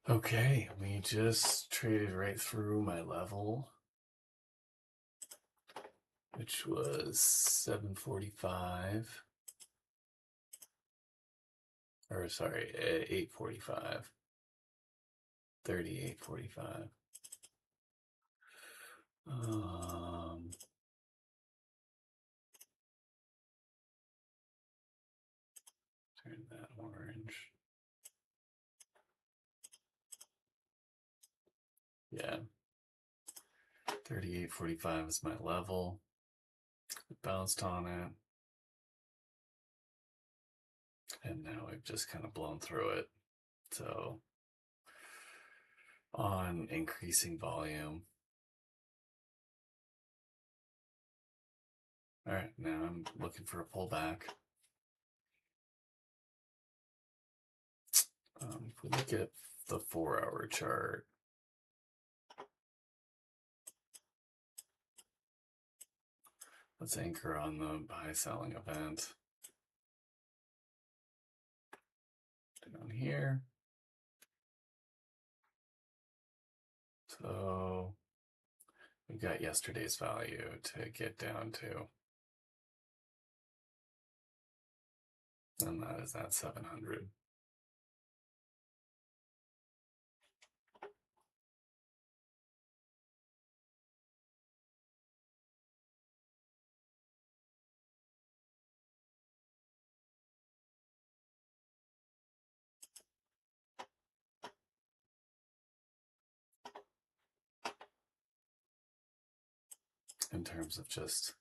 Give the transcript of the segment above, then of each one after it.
Okay, we just traded right through my level, which was 745. Or sorry, 845. 38.45. Turn that orange. Yeah. 38.45 is my level. It bounced on it. And now we've just kind of blown through it. So on increasing volume. All right, now I'm looking for a pullback. If we look at the 4-hour chart, let's anchor on the buy selling event down here. So we got yesterday's value to get down to, and that is at 700. In terms of just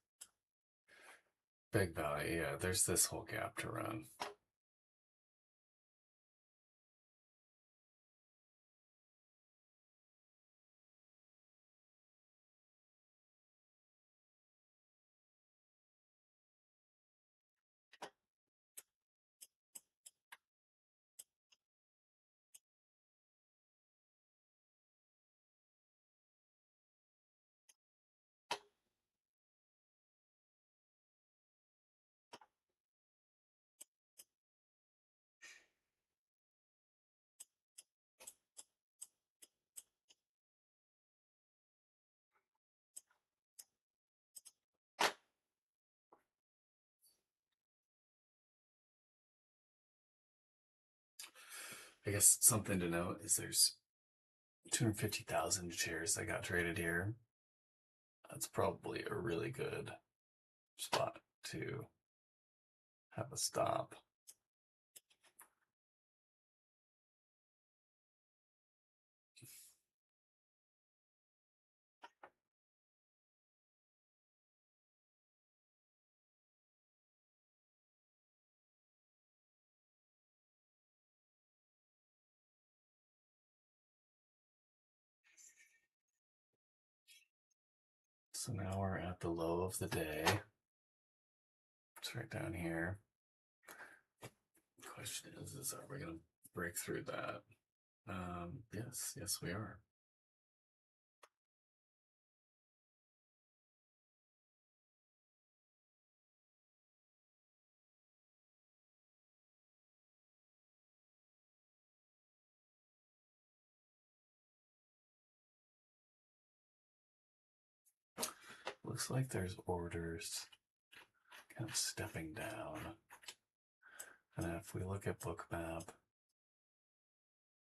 big value, yeah, there's this whole gap to run. I guess something to note is there's 250,000 shares that got traded here. That's probably a really good spot to have a stop. So now we're at the low of the day. It's right down here. The question is are we going to break through that? Yes, we are. Looks like there's orders kind of stepping down. And if we look at Bookmap,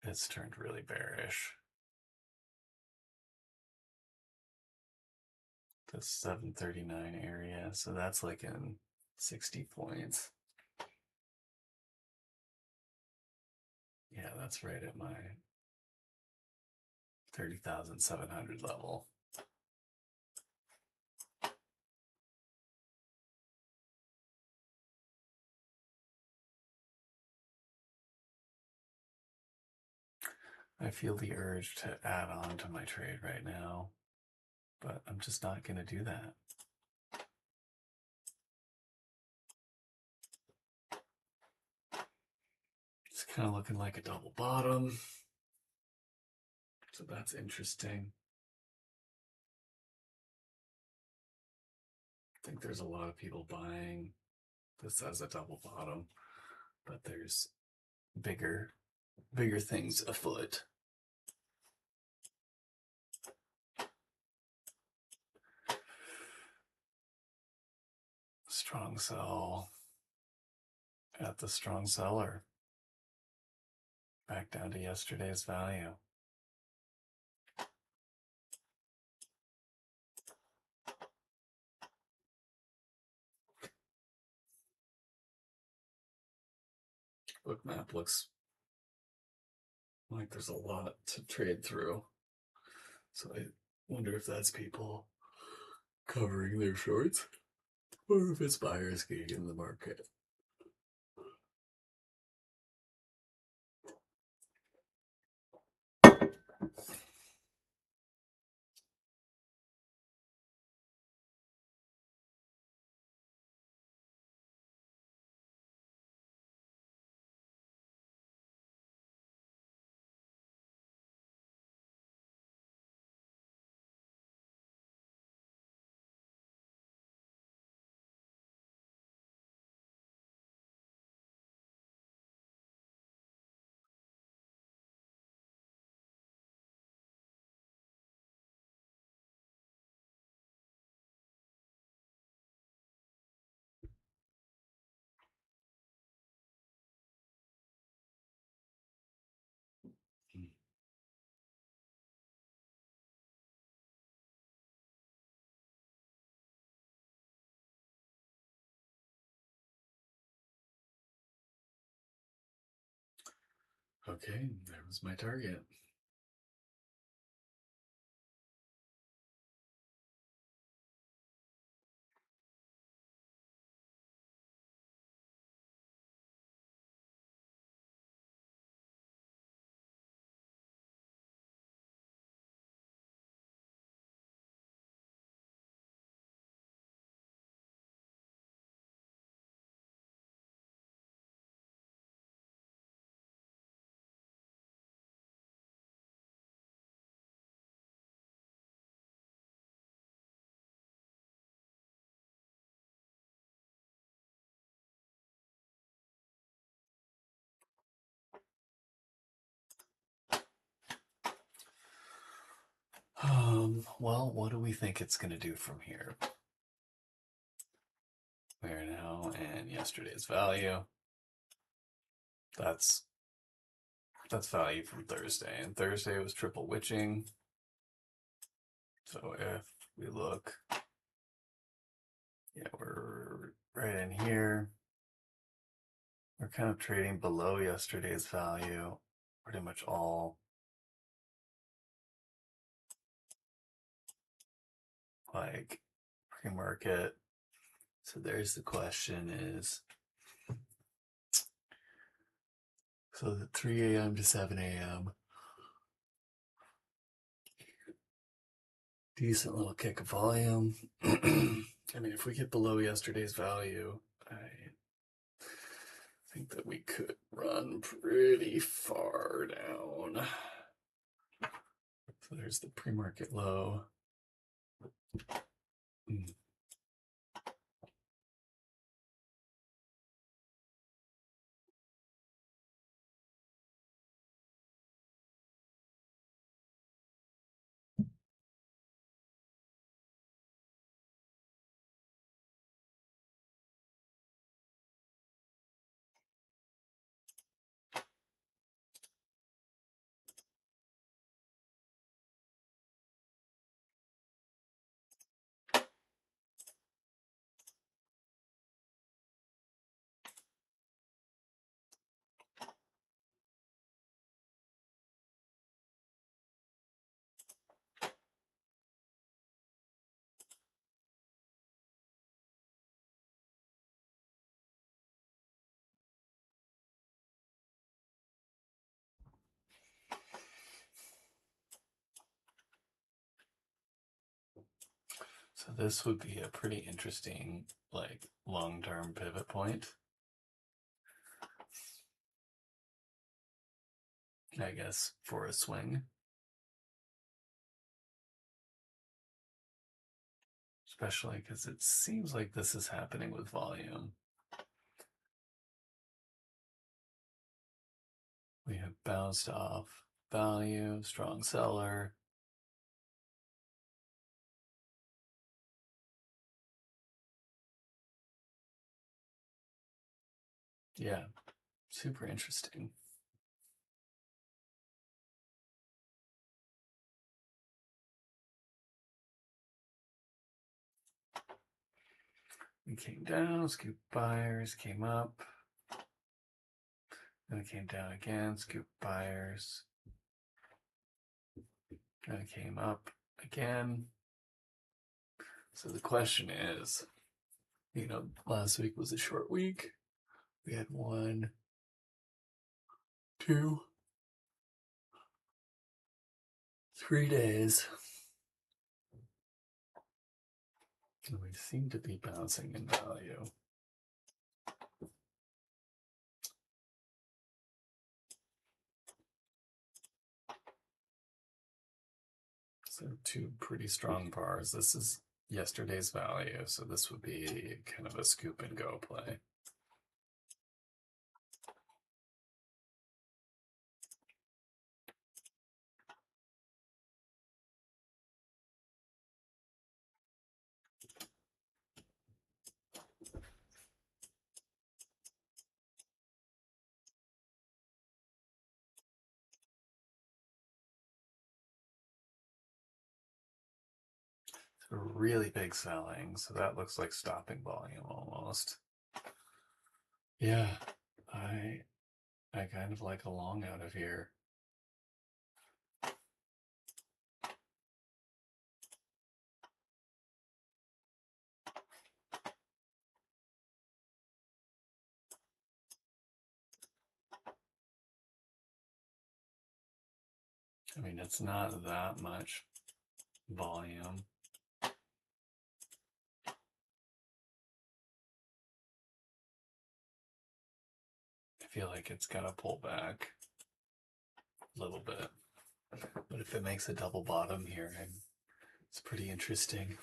it's turned really bearish. The 739 area, so that's like in 60 points. Yeah, that's right at my 30,700 level. I feel the urge to add on to my trade right now, but I'm just not going to do that. It's kind of looking like a double bottom. So that's interesting. I think there's a lot of people buying this as a double bottom, but there's bigger things afoot. Strong sell at the strong seller. Back down to yesterday's value. Book map looks like there's a lot to trade through. So I wonder if that's people covering their shorts or if it's buyers getting in the market. Okay, there was my target. Well, what do we think it's going to do from here? We're now in yesterday's value. That's value from Thursday, and Thursday was triple witching. So if we look, yeah, we're right in here. We're kind of trading below yesterday's value, pretty much all like pre-market. So there's the question is, so the 3 a.m. to 7 a.m. Decent little kick of volume. I mean, if we get below yesterday's value, I think that we could run pretty far down. So there's the pre-market low. So this would be a pretty interesting, like, long-term pivot point, I guess, for a swing. Especially because it seems like this is happening with volume. We have bounced off value, strong seller. Yeah, super interesting. It came down, scoop buyers, came up. Then it came down again, scoop buyers. Then it came up again. So the question is, last week was a short week. We had 1, 2, 3 days. And we seem to be bouncing in value. So 2 pretty strong bars. This is yesterday's value, so this would be kind of a scoop and go play. So really big selling, so that looks like stopping volume almost. Yeah, I kind of like a long out of here. I mean, it's not that much volume. I feel like it's got to pull back a little bit. But if it makes a double bottom here, it's pretty interesting.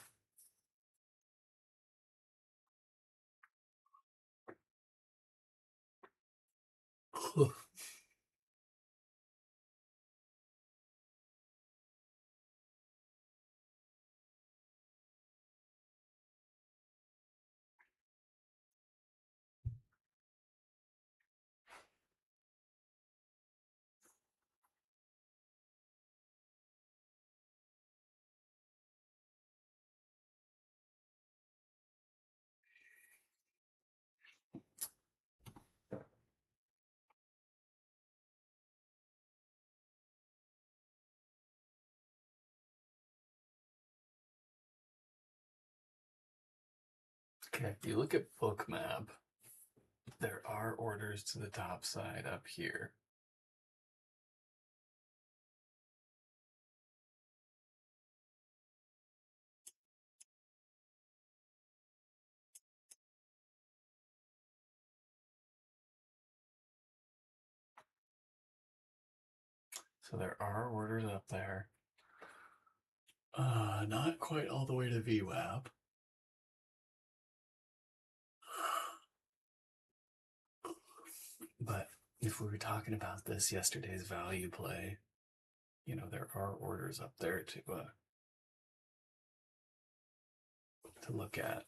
Okay, if you look at Bookmap, there are orders to the top side up here. So there are orders up there. Not quite all the way to VWAP. But if we were talking about this yesterday's value play, there are orders up there to look at.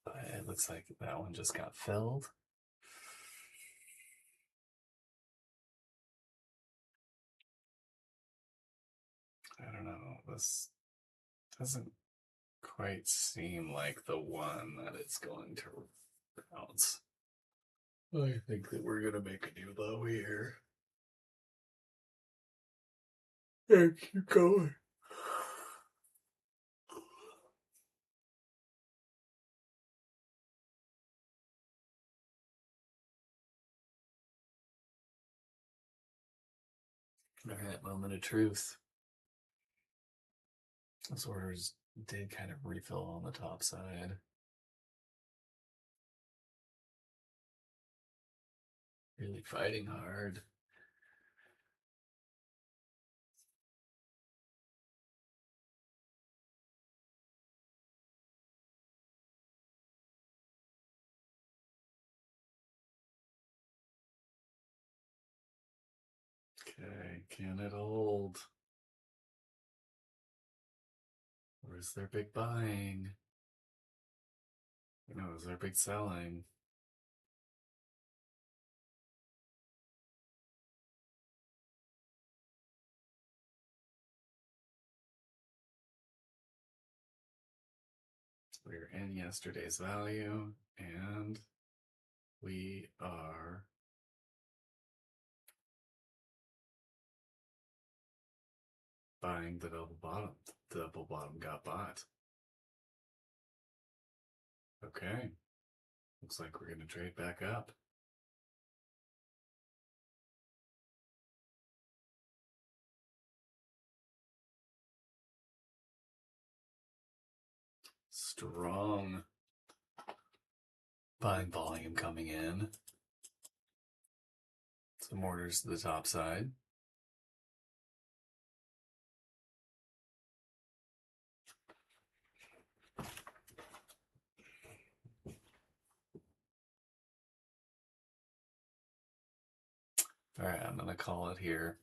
But it looks like that one just got filled. I don't know. This doesn't quite seem like the one that it's going to bounce. I think that we're going to make a new low here. And keep going. All right, moment of truth. Those orders did kind of refill on the top side. Really fighting hard. Okay, can it hold? Or is there big buying? Is there big selling? We're in yesterday's value, and we are buying the double bottom. The double bottom got bought. Okay. Looks like we're going to trade back up. Strong buying volume coming in. Some orders to the top side. All right, I'm going to call it here.